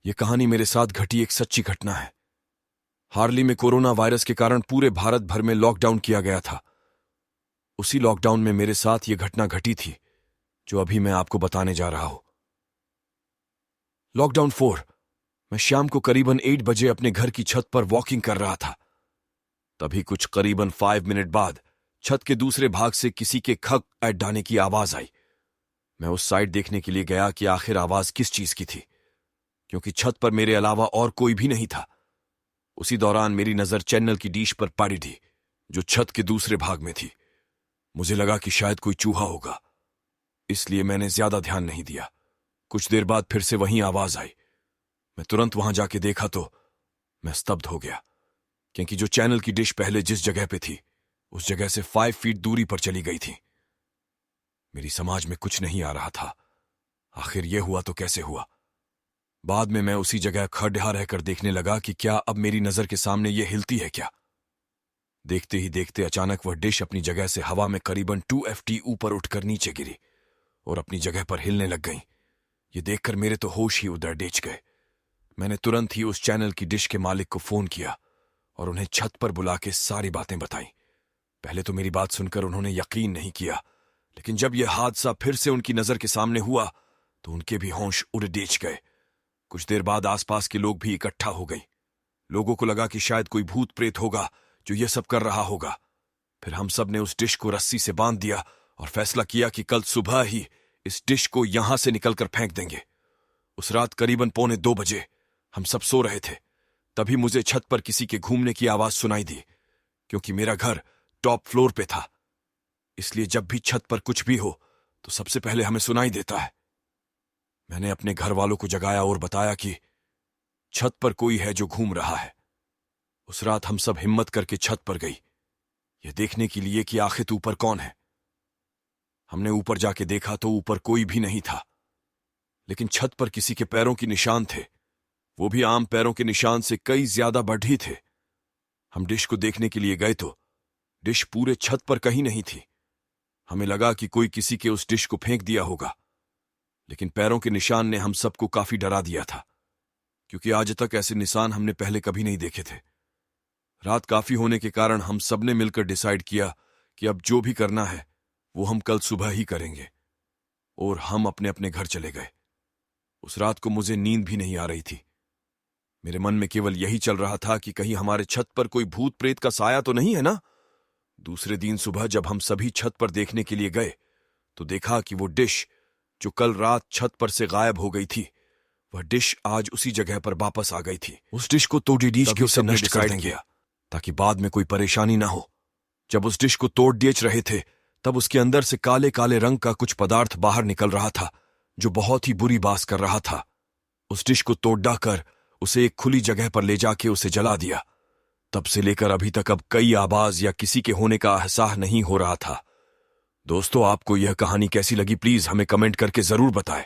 ये कहानी मेरे साथ घटी एक सच्ची घटना है। हार्ली में कोरोना वायरस के कारण पूरे भारत भर में लॉकडाउन किया गया था। उसी लॉकडाउन में मेरे साथ ये घटना घटी थी जो अभी मैं आपको बताने जा रहा हूं। लॉकडाउन 4। मैं शाम को करीबन 8 बजे अपने घर की छत पर वॉकिंग कर रहा था। तभी कुछ करीबन 5 मिनट बाद छत के दूसरे भाग से किसी के खक अड्डाने की आवाज आई। मैं उस साइड देखने के लिए गया कि आखिर आवाज किस चीज की थी, क्योंकि छत पर मेरे अलावा और कोई भी नहीं था। उसी दौरान मेरी नजर चैनल की डिश पर पड़ी थी जो छत के दूसरे भाग में थी। मुझे लगा कि शायद कोई चूहा होगा, इसलिए मैंने ज्यादा ध्यान नहीं दिया। कुछ देर बाद फिर से वही आवाज आई। मैं तुरंत वहां जाके देखा तो मैं स्तब्ध हो गया, क्योंकि जो चैनल की डिश पहले जिस जगह पे थी उस जगह से 5 फीट दूरी पर चली गई थी। मेरी समझ में कुछ नहीं आ रहा था, आखिर यह हुआ तो कैसे हुआ। बाद में मैं उसी जगह खड़ा रहकर देखने लगा कि क्या अब मेरी नजर के सामने यह हिलती है क्या। देखते ही देखते अचानक वह डिश अपनी जगह से हवा में करीबन 2 FT ऊपर उठकर नीचे गिरी और अपनी जगह पर हिलने लग गई। ये देखकर मेरे तो होश ही उधर डेच गए। मैंने तुरंत ही उस चैनल की डिश के मालिक को फोन किया और उन्हें छत पर बुला के सारी बातें बताई। पहले तो मेरी बात सुनकर उन्होंने यकीन नहीं किया, लेकिन जब यह हादसा फिर से उनकी नजर के सामने हुआ तो उनके भी होश उड़ डेच गए। कुछ देर बाद आसपास के लोग भी इकट्ठा हो गए। लोगों को लगा कि शायद कोई भूत प्रेत होगा जो ये सब कर रहा होगा। फिर हम सब ने उस डिश को रस्सी से बांध दिया और फैसला किया कि कल सुबह ही इस डिश को यहां से निकलकर फेंक देंगे। उस रात करीबन 1:45 बजे हम सब सो रहे थे। तभी मुझे छत पर किसी के घूमने की आवाज सुनाई दी। क्योंकि मेरा घर टॉप फ्लोर पे था, इसलिए जब भी छत पर कुछ भी हो तो सबसे पहले हमें सुनाई देता है। मैंने अपने घर वालों को जगाया और बताया कि छत पर कोई है जो घूम रहा है। उस रात हम सब हिम्मत करके छत पर गई, यह देखने के लिए कि आखिर ऊपर कौन है। हमने ऊपर जाके देखा तो ऊपर कोई भी नहीं था, लेकिन छत पर किसी के पैरों के निशान थे। वो भी आम पैरों के निशान से कई ज्यादा बढ़ी थे। हम डिश को देखने के लिए गए तो डिश पूरे छत पर कहीं नहीं थी। हमें लगा कि कोई किसी के उस डिश को फेंक दिया होगा, लेकिन पैरों के निशान ने हम सबको काफी डरा दिया था, क्योंकि आज तक ऐसे निशान हमने पहले कभी नहीं देखे थे। रात काफी होने के कारण हम सबने मिलकर डिसाइड किया कि अब जो भी करना है वो हम कल सुबह ही करेंगे, और हम अपने अपने घर चले गए। उस रात को मुझे नींद भी नहीं आ रही थी। मेरे मन में केवल यही चल रहा था कि कहीं हमारे छत पर कोई भूत प्रेत का साया तो नहीं है ना। दूसरे दिन सुबह जब हम सभी छत पर देखने के लिए गए तो देखा कि वो डिश जो कल रात छत पर से गायब हो गई थी, वह डिश आज उसी जगह पर वापस आ गई थी। उस डिश को तोड़ी डिश के उसे नष्ट कर देंगे ताकि बाद में कोई परेशानी ना हो। जब उस डिश को तोड़ बेच रहे थे तब उसके अंदर से काले काले रंग का कुछ पदार्थ बाहर निकल रहा था जो बहुत ही बुरी बास कर रहा था। उस डिश को तोड़ डाकर उसे एक खुली जगह पर ले जाके उसे जला दिया। तब से लेकर अभी तक अब कई आवाज या किसी के होने का एहसास नहीं हो रहा था। दोस्तों, आपको यह कहानी कैसी लगी प्लीज हमें कमेंट करके जरूर बताएं।